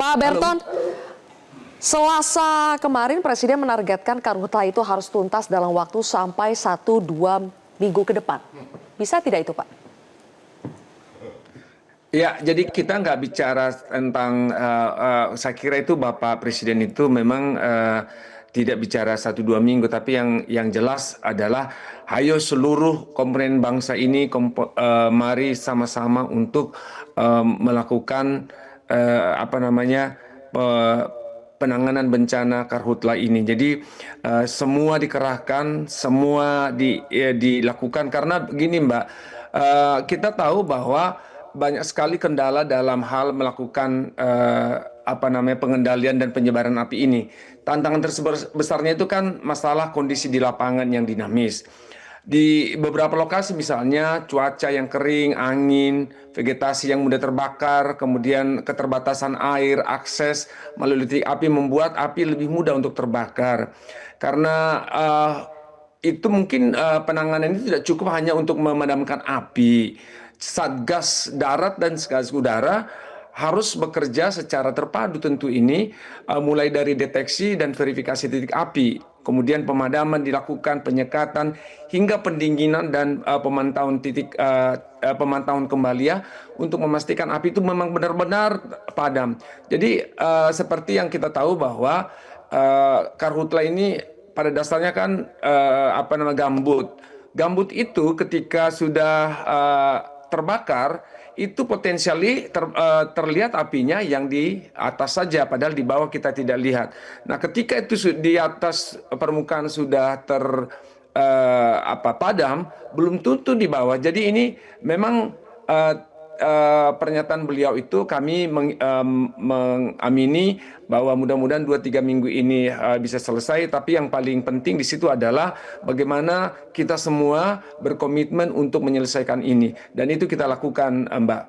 Pak Halo. Berton, Selasa kemarin Presiden menargetkan karhutla itu harus tuntas dalam waktu sampai 1-2 minggu ke depan. Bisa tidak itu, Pak? Ya, jadi kita nggak bicara tentang, saya kira itu Bapak Presiden itu memang tidak bicara 1-2 minggu, tapi yang jelas adalah, ayo seluruh komponen bangsa ini, mari sama-sama untuk melakukan apa namanya penanganan bencana karhutla ini. Jadi semua dikerahkan, semua dilakukan karena begini Mbak, kita tahu bahwa banyak sekali kendala dalam hal melakukan apa namanya pengendalian dan penyebaran api ini. Tantangan terbesarnya itu kan masalah kondisi di lapangan yang dinamis. Di beberapa lokasi misalnya cuaca yang kering, angin, vegetasi yang mudah terbakar, kemudian keterbatasan air, akses melalui titik api membuat api lebih mudah untuk terbakar. Karena itu mungkin penanganan itu tidak cukup hanya untuk memadamkan api. Satgas darat dan Satgas udara harus bekerja secara terpadu tentu ini, mulai dari deteksi dan verifikasi titik api, kemudian pemadaman dilakukan, penyekatan, hingga pendinginan dan pemantauan kembali ya, untuk memastikan api itu memang benar-benar padam. Jadi seperti yang kita tahu bahwa karhutla ini pada dasarnya kan apa namanya gambut. Gambut itu ketika sudah terbakar itu potensiali terlihat apinya yang di atas saja, padahal di bawah kita tidak lihat. Nah, ketika itu di atas permukaan sudah padam, belum tentu di bawah. Jadi ini memang pernyataan beliau itu kami mengamini bahwa mudah-mudahan 2-3 minggu ini bisa selesai. Tapi yang paling penting di situ adalah bagaimana kita semua berkomitmen untuk menyelesaikan ini. Dan itu kita lakukan, Mbak.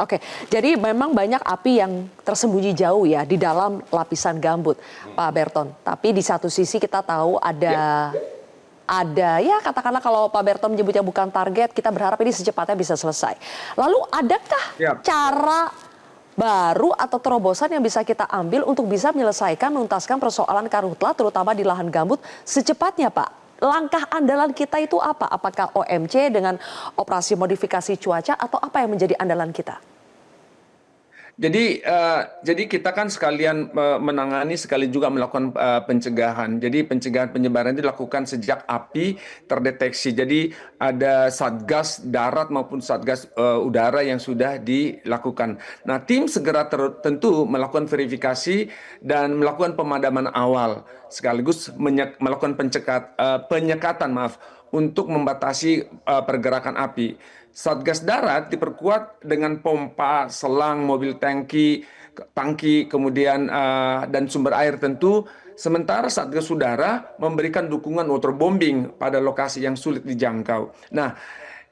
Oke, jadi memang banyak api yang tersembunyi jauh ya di dalam lapisan gambut, Pak Berton. Tapi di satu sisi kita tahu ada ya katakanlah kalau Pak Berton menyebutnya bukan target, kita berharap ini secepatnya bisa selesai. Lalu adakah cara baru atau terobosan yang bisa kita ambil untuk bisa menyelesaikan, menuntaskan persoalan karhutla terutama di lahan gambut secepatnya, Pak? Langkah andalan kita itu apa? Apakah OMC dengan operasi modifikasi cuaca atau apa yang menjadi andalan kita? Jadi kita kan sekalian menangani, sekali juga melakukan pencegahan. Jadi pencegahan penyebaran itu dilakukan sejak api terdeteksi. Jadi ada satgas darat maupun satgas udara yang sudah dilakukan. Nah, tim segera tentu melakukan verifikasi dan melakukan pemadaman awal, sekaligus melakukan penyekatan untuk membatasi pergerakan api. Satgas darat diperkuat dengan pompa, selang, mobil tangki, kemudian dan sumber air tentu. Sementara Satgas udara memberikan dukungan waterbombing pada lokasi yang sulit dijangkau. Nah,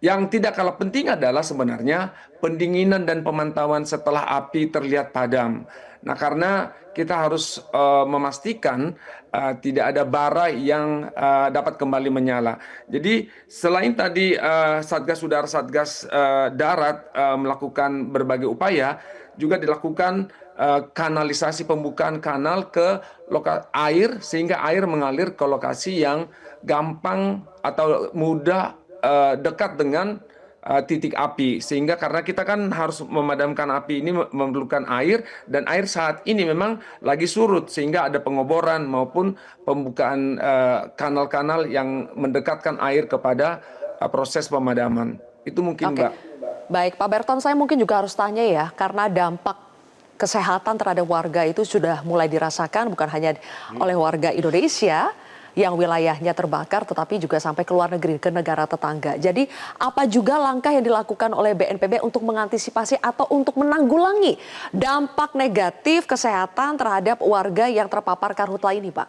yang tidak kalah penting adalah sebenarnya pendinginan dan pemantauan setelah api terlihat padam. Nah, karena kita harus memastikan tidak ada bara yang dapat kembali menyala. Jadi selain tadi Satgas Udara, Satgas Darat melakukan berbagai upaya, juga dilakukan kanalisasi, pembukaan kanal ke air sehingga air mengalir ke lokasi yang gampang atau mudah dekat dengan titik api, sehingga karena kita kan harus memadamkan api ini memerlukan air, dan air saat ini memang lagi surut sehingga ada pengoboran maupun pembukaan kanal-kanal yang mendekatkan air kepada proses pemadaman. Itu mungkin, Mbak. Baik, Pak Berton, saya mungkin juga harus tanya ya, karena dampak kesehatan terhadap warga itu sudah mulai dirasakan bukan hanya oleh warga Indonesia yang wilayahnya terbakar, tetapi juga sampai ke luar negeri, ke negara tetangga. Jadi apa juga langkah yang dilakukan oleh BNPB untuk mengantisipasi atau untuk menanggulangi dampak negatif kesehatan terhadap warga yang terpapar karhutla ini, Pak?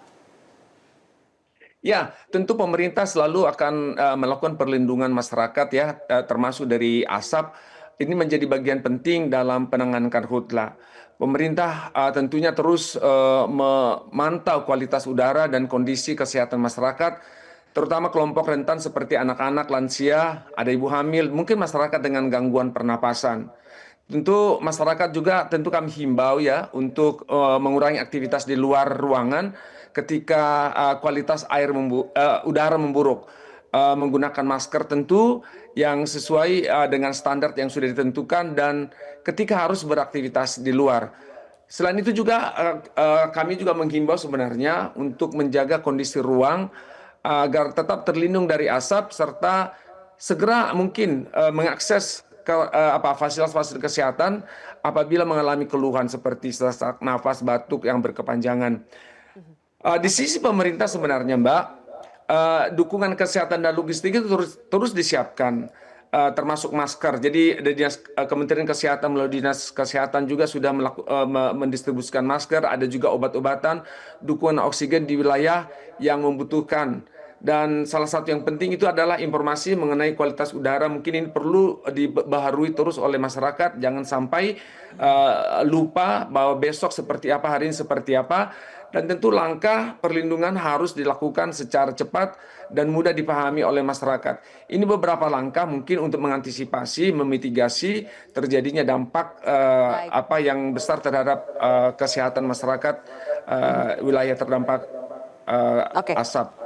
Ya, tentu pemerintah selalu akan melakukan perlindungan masyarakat ya, termasuk dari asap. Ini menjadi bagian penting dalam penanganan karhutla. Pemerintah tentunya terus memantau kualitas udara dan kondisi kesehatan masyarakat, terutama kelompok rentan seperti anak-anak, lansia, ada ibu hamil, mungkin masyarakat dengan gangguan pernapasan. Tentu masyarakat juga tentu kami himbau ya untuk mengurangi aktivitas di luar ruangan ketika kualitas udara memburuk. Menggunakan masker tentu yang sesuai dengan standar yang sudah ditentukan dan ketika harus beraktivitas di luar. Selain itu juga kami juga menghimbau sebenarnya untuk menjaga kondisi ruang agar tetap terlindung dari asap serta segera mungkin mengakses ke fasilitas-fasilitas kesehatan apabila mengalami keluhan seperti sesak nafas, batuk yang berkepanjangan. Di Oke. sisi pemerintah sebenarnya, Mbak, dukungan kesehatan dan logistik itu terus disiapkan, termasuk masker. Jadi dari Kementerian Kesehatan melalui Dinas Kesehatan juga sudah mendistribusikan masker, ada juga obat-obatan, dukungan oksigen di wilayah yang membutuhkan. Dan salah satu yang penting itu adalah informasi mengenai kualitas udara. Mungkin ini perlu dibaharui terus oleh masyarakat. Jangan sampai lupa bahwa besok seperti apa, hari ini seperti apa. Dan tentu langkah perlindungan harus dilakukan secara cepat dan mudah dipahami oleh masyarakat. Ini beberapa langkah mungkin untuk mengantisipasi, memitigasi terjadinya dampak Baik. apa yang besar terhadap kesehatan masyarakat wilayah terdampak Oke. asap.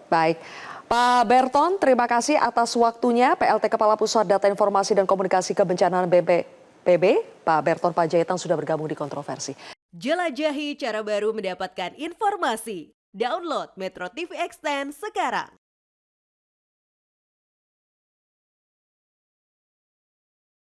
Baik. Pak Berton, terima kasih atas waktunya. PLT Kepala Pusat Data Informasi dan Komunikasi Kebencanaan BPPB, Pak Berton Panjaitan sudah bergabung di Kontroversi. Jelajahi cara baru mendapatkan informasi. Download Metro TV Extend sekarang.